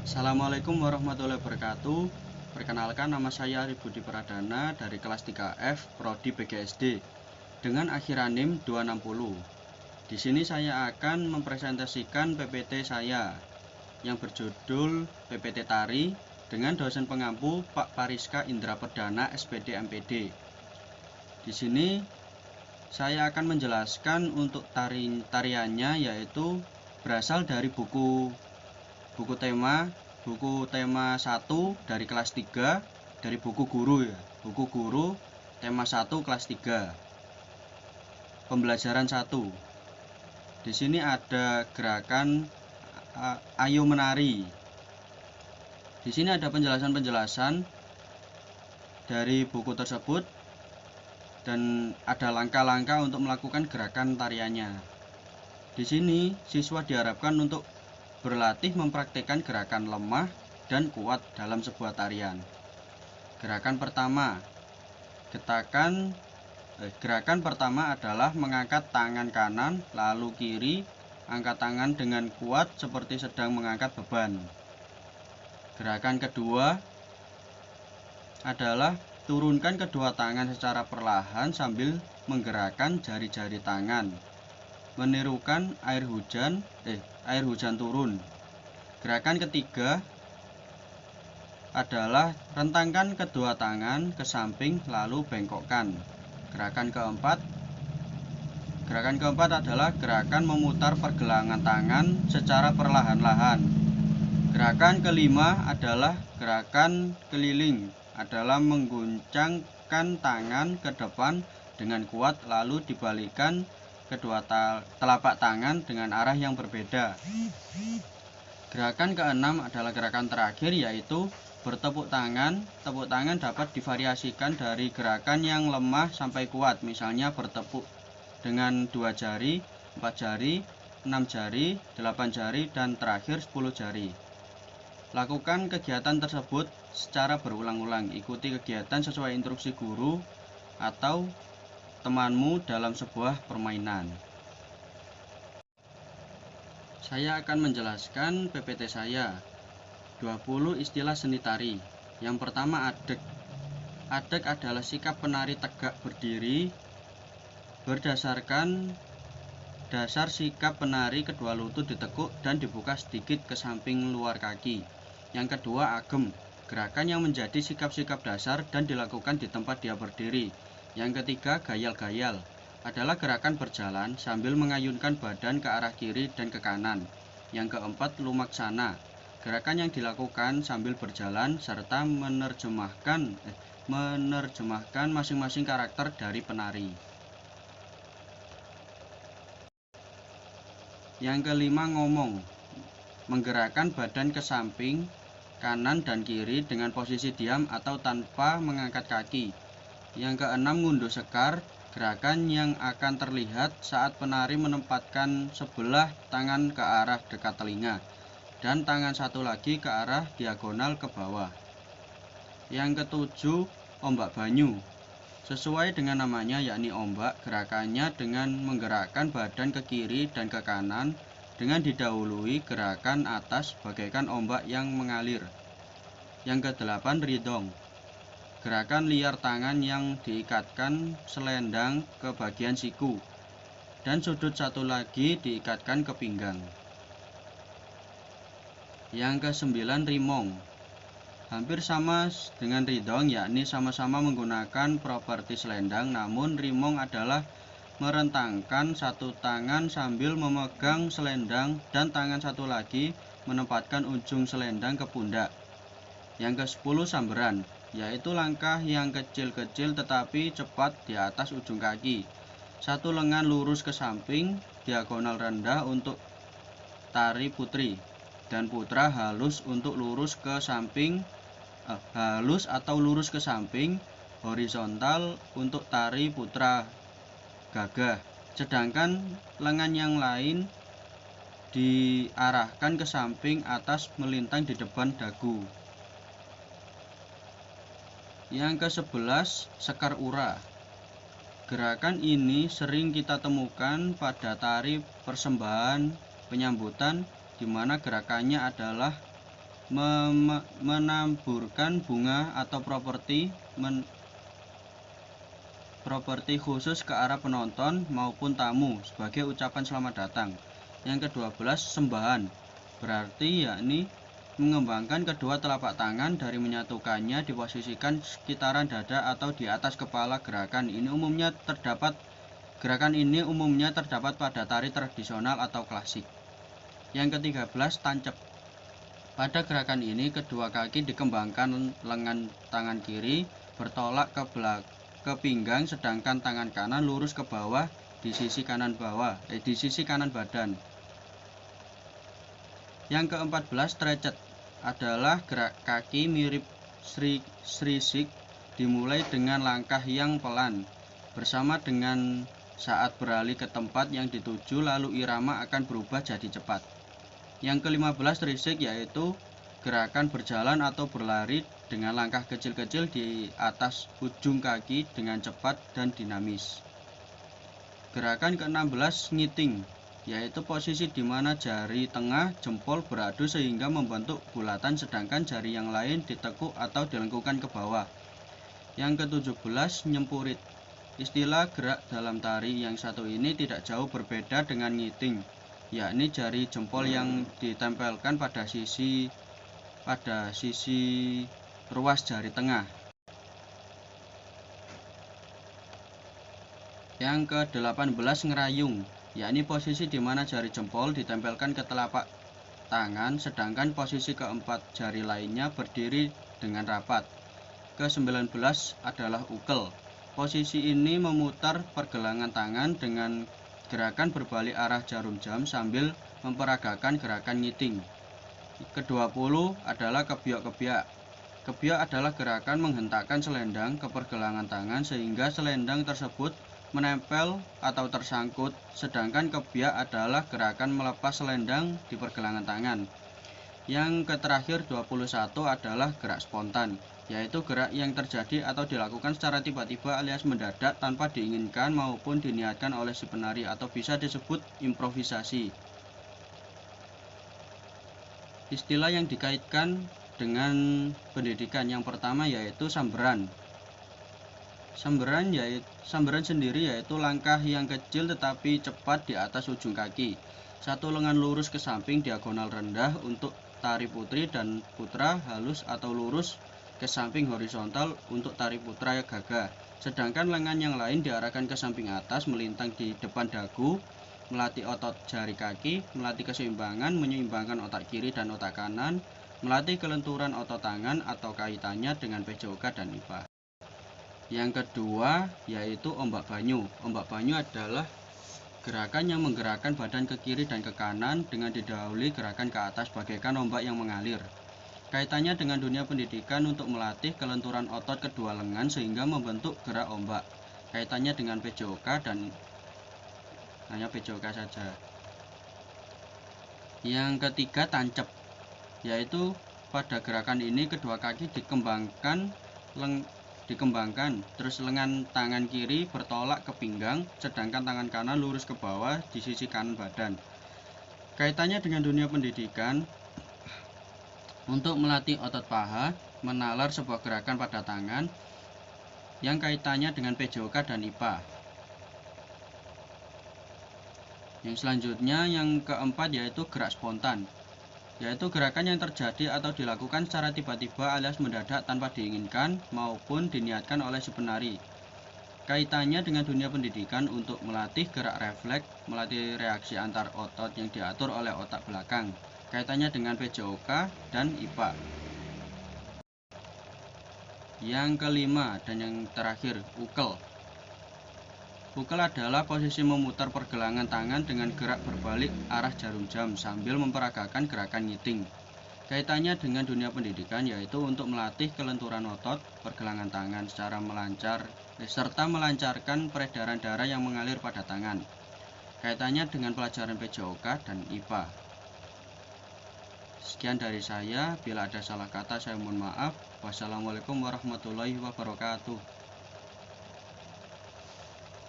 Assalamualaikum warahmatullahi wabarakatuh. Perkenalkan, nama saya Ari Budi Pradana dari kelas 3F Prodi BGSD dengan akhiran NIM 260. Di sini saya akan mempresentasikan PPT saya yang berjudul PPT Tari dengan dosen pengampu Pak Pariska Indra Perdana SPD MPD. Di sini saya akan menjelaskan untuk tariannya, yaitu berasal dari buku tema 1 dari kelas 3, dari buku guru tema 1 kelas 3, pembelajaran 1. Di sini ada gerakan ayo menari. Di sini ada penjelasan dari buku tersebut dan ada langkah-langkah untuk melakukan gerakan tariannya. Di sini siswa diharapkan untuk berlatih mempraktikkan gerakan lemah dan kuat dalam sebuah tarian. Gerakan pertama adalah mengangkat tangan kanan lalu kiri, angkat tangan dengan kuat seperti sedang mengangkat beban. Gerakan kedua adalah turunkan kedua tangan secara perlahan sambil menggerakkan jari-jari tangan, menirukan air hujan turun. Gerakan ketiga adalah rentangkan kedua tangan ke samping lalu bengkokkan. Gerakan keempat adalah gerakan memutar pergelangan tangan secara perlahan-lahan. Gerakan kelima adalah gerakan keliling, adalah mengguncangkan tangan ke depan dengan kuat lalu dibalikkan kedua telapak tangan dengan arah yang berbeda. Gerakan keenam adalah gerakan terakhir, yaitu bertepuk tangan. Tepuk tangan dapat divariasikan dari gerakan yang lemah sampai kuat, misalnya bertepuk dengan 2 jari, 4 jari, 6 jari, 8 jari, dan terakhir 10 jari. Lakukan kegiatan tersebut secara berulang-ulang. Ikuti kegiatan sesuai instruksi guru atau temanmu dalam sebuah permainan. Saya akan menjelaskan PPT saya. 20 istilah seni tari. Yang pertama, adek. Adek adalah sikap penari tegak berdiri berdasarkan dasar sikap penari, kedua lutut ditekuk dan dibuka sedikit ke samping luar kaki. Yang kedua, agem. Gerakan yang menjadi sikap-sikap dasar dan dilakukan di tempat dia berdiri. Yang ketiga, gayal-gayal. Adalah gerakan berjalan sambil mengayunkan badan ke arah kiri dan ke kanan. Yang keempat, lumaksana. Gerakan yang dilakukan sambil berjalan serta menerjemahkan masing-masing karakter dari penari. Yang kelima, ngomong. Menggerakkan badan ke samping, kanan dan kiri dengan posisi diam atau tanpa mengangkat kaki. Yang keenam, ngunduh sekar. Gerakan yang akan terlihat saat penari menempatkan sebelah tangan ke arah dekat telinga dan tangan satu lagi ke arah diagonal ke bawah. Yang ketujuh, ombak banyu. Sesuai dengan namanya, yakni ombak, gerakannya dengan menggerakkan badan ke kiri dan ke kanan dengan didahului gerakan atas bagaikan ombak yang mengalir. Yang kedelapan, ridong. Gerakan liar tangan yang diikatkan selendang ke bagian siku dan sudut satu lagi diikatkan ke pinggang. Yang kesembilan, rimong. Hampir sama dengan ridong, yakni sama-sama menggunakan properti selendang, namun rimong adalah merentangkan satu tangan sambil memegang selendang dan tangan satu lagi menempatkan ujung selendang ke pundak. Yang ke-10, samberan, yaitu langkah yang kecil-kecil tetapi cepat di atas ujung kaki. Satu lengan lurus ke samping, diagonal rendah untuk tari putri, dan putra halus untuk lurus ke samping, halus atau lurus ke samping, horizontal untuk tari putra gagah. Sedangkan lengan yang lain diarahkan ke samping atas melintang di depan dagu. Yang ke-11, sekar ura. Gerakan ini sering kita temukan pada tari persembahan penyambutan, di mana gerakannya adalah menamburkan bunga atau properti khusus ke arah penonton maupun tamu sebagai ucapan selamat datang. Yang ke-12, sembahan, berarti yakni mengembangkan kedua telapak tangan dari menyatukannya diposisikan sekitaran dada atau di atas kepala. Gerakan ini umumnya terdapat pada tari tradisional atau klasik. Yang ke-13, tancep. Pada gerakan ini kedua kaki dikembangkan, lengan tangan kiri bertolak ke pinggang sedangkan tangan kanan lurus ke bawah di sisi kanan badan. Yang ke-14, stretchet, adalah gerak kaki mirip srisik, dimulai dengan langkah yang pelan bersama dengan saat beralih ke tempat yang dituju, lalu irama akan berubah jadi cepat. Yang ke-15, risik, yaitu gerakan berjalan atau berlari dengan langkah kecil-kecil di atas ujung kaki dengan cepat dan dinamis. Gerakan ke-16, ngiting, yaitu posisi di mana jari tengah jempol beradu sehingga membentuk bulatan sedangkan jari yang lain ditekuk atau dilengkungkan ke bawah. Yang ke-17, nyempurit. Istilah gerak dalam tari yang satu ini tidak jauh berbeda dengan ngiting, yakni jari jempol yang ditempelkan pada sisi ruas jari tengah. Yang ke-18, ngerayung, yakni posisi di mana jari jempol ditempelkan ke telapak tangan sedangkan posisi keempat jari lainnya berdiri dengan rapat. Ke-19 adalah ukel. Posisi ini memutar pergelangan tangan dengan gerakan berbalik arah jarum jam sambil memperagakan gerakan ngiting. Ke-20 adalah kebiok-kebiak. Kebiok adalah gerakan menghentakkan selendang ke pergelangan tangan sehingga selendang tersebut menempel atau tersangkut, sedangkan kebiak adalah gerakan melepas selendang di pergelangan tangan. Yang terakhir 21 adalah gerak spontan, yaitu gerak yang terjadi atau dilakukan secara tiba-tiba alias mendadak tanpa diinginkan maupun diniatkan oleh si penari atau bisa disebut improvisasi. Istilah yang dikaitkan dengan pendidikan yang pertama yaitu samberan. Samberan sendiri yaitu langkah yang kecil tetapi cepat di atas ujung kaki. Satu lengan lurus ke samping diagonal rendah untuk tari putri dan putra, halus atau lurus ke samping horizontal untuk tari putra gagah. Sedangkan lengan yang lain diarahkan ke samping atas melintang di depan dagu, melatih otot jari kaki, melatih keseimbangan, menyeimbangkan otak kiri dan otak kanan, melatih kelenturan otot tangan atau kaitannya dengan PJOK dan IPA. Yang kedua yaitu ombak banyu. Ombak banyu adalah gerakan yang menggerakkan badan ke kiri dan ke kanan dengan didahului gerakan ke atas bagaikan ombak yang mengalir. Kaitannya dengan dunia pendidikan untuk melatih kelenturan otot kedua lengan sehingga membentuk gerak ombak. Kaitannya dengan PJOK dan hanya PJOK saja. Yang ketiga, tancep, yaitu pada gerakan ini kedua kaki dikembangkan, terus lengan tangan kiri bertolak ke pinggang sedangkan tangan kanan lurus ke bawah di sisi kanan badan. Kaitannya dengan dunia pendidikan untuk melatih otot paha, menalar sebuah gerakan pada tangan yang kaitannya dengan PJOK dan IPA. Yang selanjutnya yang keempat yaitu gerak spontan, yaitu gerakan yang terjadi atau dilakukan secara tiba-tiba alias mendadak tanpa diinginkan maupun diniatkan oleh si penari. Kaitannya dengan dunia pendidikan untuk melatih gerak refleks, melatih reaksi antar otot yang diatur oleh otak belakang. Kaitannya dengan PJOK dan IPA. Yang kelima dan yang terakhir, ukel. Ukel adalah posisi memutar pergelangan tangan dengan gerak berbalik arah jarum jam sambil memperagakan gerakan ngiting. Kaitannya dengan dunia pendidikan yaitu untuk melatih kelenturan otot pergelangan tangan secara serta melancarkan peredaran darah yang mengalir pada tangan. Kaitannya dengan pelajaran PJOK dan IPA. Sekian dari saya, bila ada salah kata saya mohon maaf. Wassalamualaikum warahmatullahi wabarakatuh.